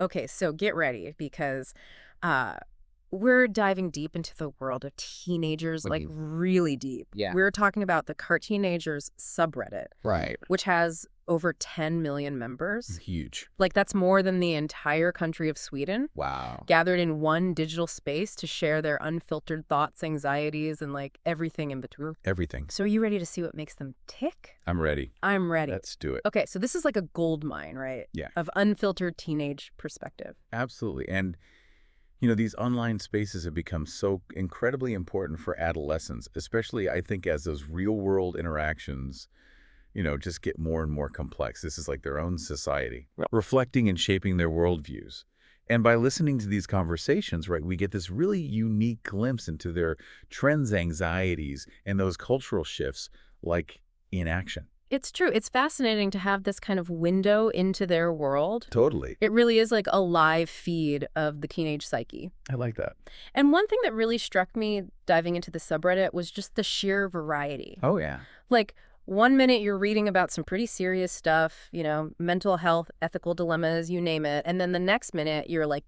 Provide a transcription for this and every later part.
Okay, so get ready because uh, we're diving deep into the world of teenagers, What do like you? really deep. Yeah. We're talking about the Carteenagers subreddit, Right. which has over 10 million members. Huge. Like, that's more than the entire country of Sweden, Wow. gathered in one digital space to share their unfiltered thoughts, anxieties, and like everything in between. Everything. So, are you ready to see what makes them tick? I'm ready. I'm ready. Let's do it. Okay, so this is like a gold mine, right? Yeah. Of unfiltered teenage perspective. Absolutely. And, these online spaces have become so incredibly important for adolescents, especially, I think, as those real-world interactions, just get more and more complex. This is like their own society, reflecting and shaping their worldviews. And by listening to these conversations, right, we get this really unique glimpse into their trends, anxieties, and those cultural shifts, like in action. It's true. It's fascinating to have this kind of window into their world. Totally. It really is like a live feed of the teenage psyche. I like that. And one thing that really struck me diving into the subreddit was just the sheer variety. Oh, yeah. Like, one minute you're reading about some pretty serious stuff, mental health, ethical dilemmas, you name it. And then the next minute you're like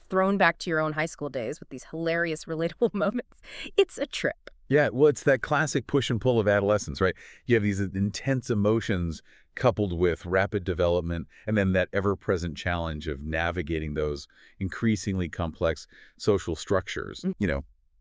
thrown back to your own high school days with these hilarious, relatable moments. It's a trip. Yeah, well, it's that classic push and pull of adolescence, right? You have these intense emotions coupled with rapid development, and then that ever-present challenge of navigating those increasingly complex social structures,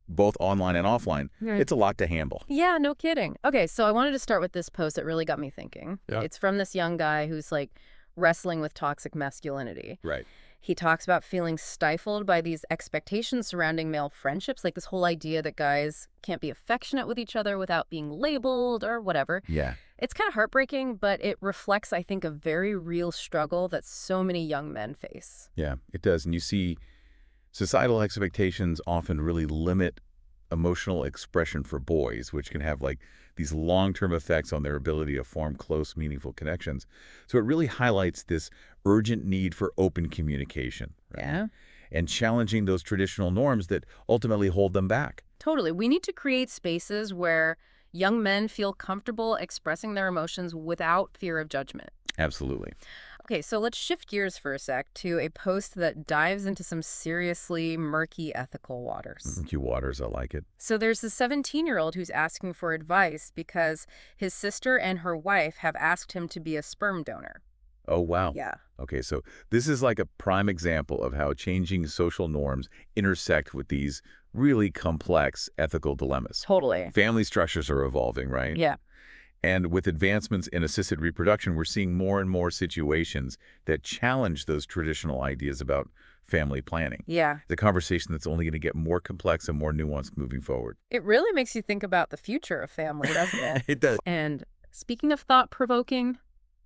both online and offline. Right. It's a lot to handle. Yeah, no kidding. Okay, so I wanted to start with this post that really got me thinking. Yeah. It's from this young guy who's like wrestling with toxic masculinity. Right. He talks about feeling stifled by these expectations surrounding male friendships, like this whole idea that guys can't be affectionate with each other without being labeled or whatever. Yeah. It's kind of heartbreaking, but it reflects, I think, a very real struggle that so many young men face. Yeah, it does. And you see societal expectations often really limit emotional expression for boys, which can have like these long-term effects on their ability to form close, meaningful connections. So it really highlights this urgent need for open communication. Right? Yeah. And challenging those traditional norms that ultimately hold them back. Totally. We need to create spaces where young men feel comfortable expressing their emotions without fear of judgment. Absolutely. Okay, so let's shift gears for a sec to a post that dives into some seriously murky ethical waters. Q Waters, I like it. So there's a 17-year-old who's asking for advice because his sister and her wife have asked him to be a sperm donor. Oh, wow. Yeah. Okay, so this is like a prime example of how changing social norms intersect with these really complex ethical dilemmas. Totally. Family structures are evolving, right? Yeah. And with advancements in assisted reproduction, we're seeing more and more situations that challenge those traditional ideas about family planning. Yeah. The conversation that's only going to get more complex and more nuanced moving forward. It really makes you think about the future of family, doesn't it? It does. And speaking of thought-provoking,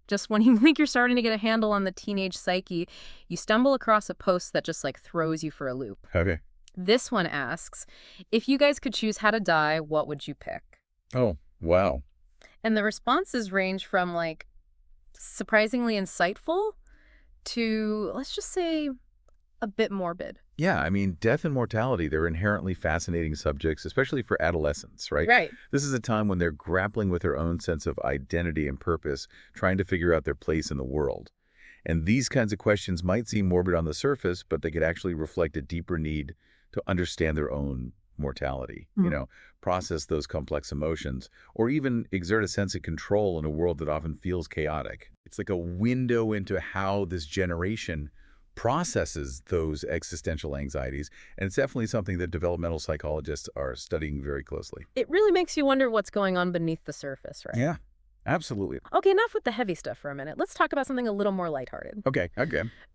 just when you think you're starting to get a handle on the teenage psyche, you stumble across a post that just like throws you for a loop. Okay. This one asks, if you guys could choose how to die, what would you pick? Oh, wow. And the responses range from like surprisingly insightful to, let's just say, a bit morbid. Yeah, I mean, death and mortality, they're inherently fascinating subjects, especially for adolescents, right? Right. This is a time when they're grappling with their own sense of identity and purpose, trying to figure out their place in the world. And these kinds of questions might seem morbid on the surface, but they could actually reflect a deeper need to understand their own mortality, process those complex emotions, or even exert a sense of control in a world that often feels chaotic. It's like a window into how this generation processes those existential anxieties, and it's definitely something that developmental psychologists are studying very closely. It really makes you wonder what's going on beneath the surface, right? Yeah, absolutely. Okay, enough with the heavy stuff for a minute. Let's talk about something a little more lighthearted. Okay.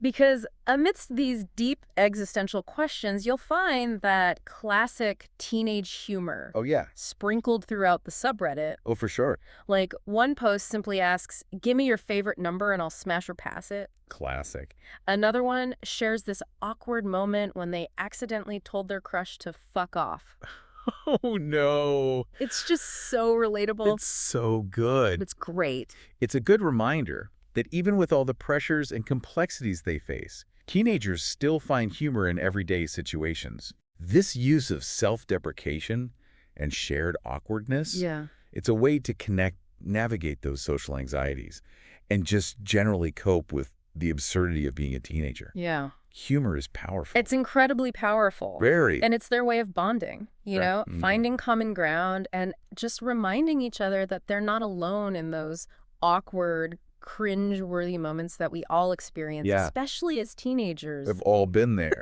Because amidst these deep existential questions, you'll find that classic teenage humor Oh, yeah. sprinkled throughout the subreddit. Oh, for sure. Like, one post simply asks, give me your favorite number and I'll smash or pass it. Classic. Another one shares this awkward moment when they accidentally told their crush to fuck off. Oh, no. It's just so relatable. It's so good. It's great. It's a good reminder that even with all the pressures and complexities they face, teenagers still find humor in everyday situations. This use of self-deprecation and shared awkwardness, Yeah. it's a way to navigate those social anxieties, and just generally cope with the absurdity of being a teenager. Yeah. Humor is powerful. It's incredibly powerful. Very. And it's their way of bonding, Right. finding common ground and just reminding each other that they're not alone in those awkward, cringe-worthy moments that we all experience, Yeah. especially as teenagers. We've all been there.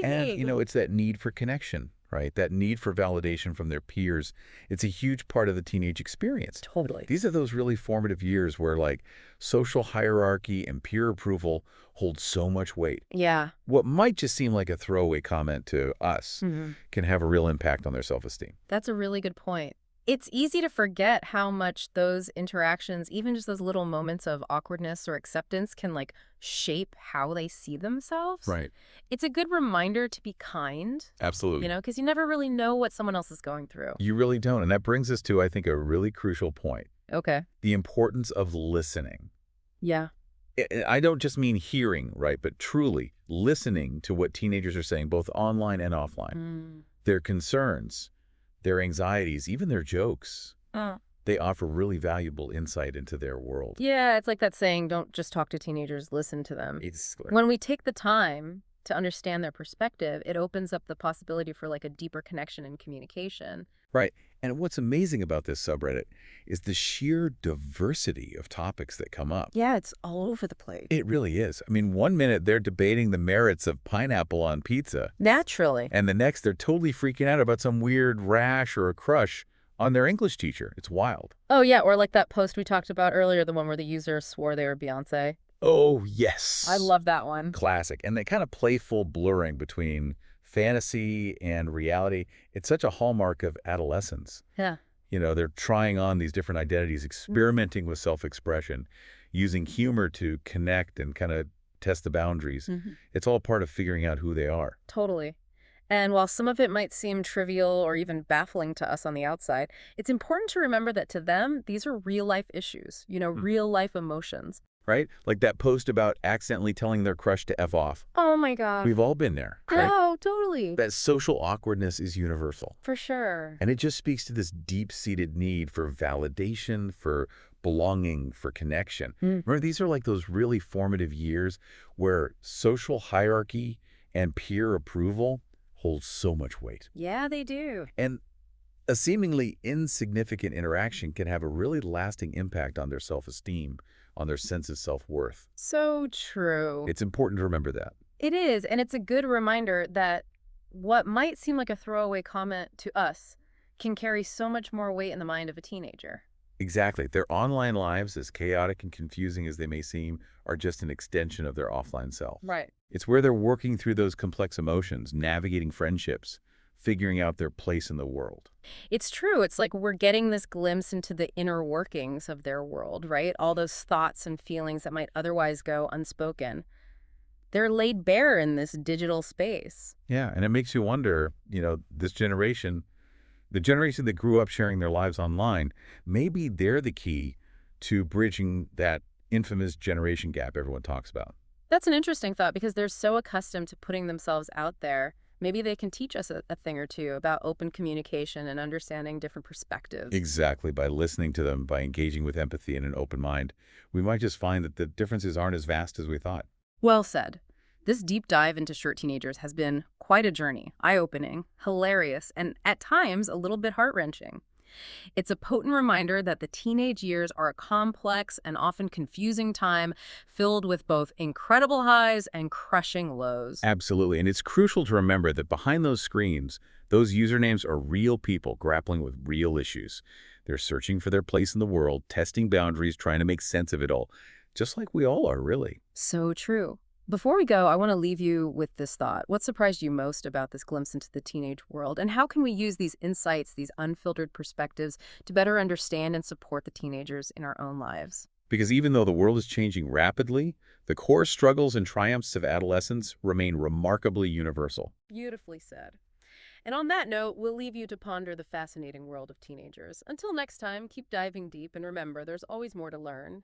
And, Totally. it's that need for connection, right? That need for validation from their peers. It's a huge part of the teenage experience. Totally. These are those really formative years where, like, social hierarchy and peer approval hold so much weight. Yeah. What might just seem like a throwaway comment to us Mhm. can have a real impact on their self-esteem. That's a really good point. It's easy to forget how much those interactions, even just those little moments of awkwardness or acceptance, can shape how they see themselves. Right. It's a good reminder to be kind, Absolutely. because you never really know what someone else is going through. You really don't. And that brings us to, I think, a really crucial point. Okay. The importance of listening. Yeah. I don't just mean hearing, right, but truly listening to what teenagers are saying, both online and offline. Mm. Their concerns, their anxieties, even their jokes. They offer really valuable insight into their world. Yeah, it's like that saying, don't just talk to teenagers, listen to them. It's When we take the time to understand their perspective, it opens up the possibility for a deeper connection and communication. right. And what's amazing about this subreddit is the sheer diversity of topics that come up. Yeah, it's all over the place. It really is. I mean, one minute they're debating the merits of pineapple on pizza, Naturally. and the next they're totally freaking out about some weird rash or a crush on their English teacher. It's wild. Oh, yeah, or like that post we talked about earlier, the one where the user swore they were Beyonce. Oh, yes. I love that one. Classic. And that kind of playful blurring between fantasy and reality, it's such a hallmark of adolescence. Yeah. They're trying on these different identities, experimenting with self-expression, using humor to connect and kind of test the boundaries. Mhm. It's all part of figuring out who they are. Totally. And while some of it might seem trivial or even baffling to us on the outside, it's important to remember that to them, these are real-life issues, real-life emotions. Right? Like that post about accidentally telling their crush to F off. Oh, my God. We've all been there, right? Oh, totally. That social awkwardness is universal. For sure. And it just speaks to this deep-seated need for validation, for belonging, for connection. Remember, these are like those really formative years where social hierarchy and peer approval hold so much weight. Yeah, they do. And a seemingly insignificant interaction can have a really lasting impact on their self-esteem, on their sense of self-worth. So true. It's important to remember that. It is, and it's a good reminder that what might seem like a throwaway comment to us can carry so much more weight in the mind of a teenager. Exactly. Their online lives, as chaotic and confusing as they may seem, are just an extension of their offline self. Right. It's where they're working through those complex emotions, navigating friendships, figuring out their place in the world. It's true. It's like we're getting this glimpse into the inner workings of their world, right? All those thoughts and feelings that might otherwise go unspoken. They're laid bare in this digital space. Yeah, and it makes you wonder, this generation, the generation that grew up sharing their lives online, maybe they're the key to bridging that infamous generation gap everyone talks about. That's an interesting thought because they're so accustomed to putting themselves out there. Maybe they can teach us a thing or two about open communication and understanding different perspectives. Exactly. By listening to them, by engaging with empathy and an open mind, we might just find that the differences aren't as vast as we thought. Well said. This deep dive into short teenagers has been quite a journey, eye-opening, hilarious, and at times a little bit heart-wrenching. It's a potent reminder that the teenage years are a complex and often confusing time filled with both incredible highs and crushing lows. Absolutely. And it's crucial to remember that behind those screens, those usernames are real people grappling with real issues. They're searching for their place in the world, testing boundaries, trying to make sense of it all, just like we all are, really. So true. Before we go, I want to leave you with this thought. What surprised you most about this glimpse into the teenage world? And how can we use these insights, these unfiltered perspectives, to better understand and support the teenagers in our own lives? Because even though the world is changing rapidly, the core struggles and triumphs of adolescence remain remarkably universal. Beautifully said. And on that note, we'll leave you to ponder the fascinating world of teenagers. Until next time, keep diving deep and remember, there's always more to learn.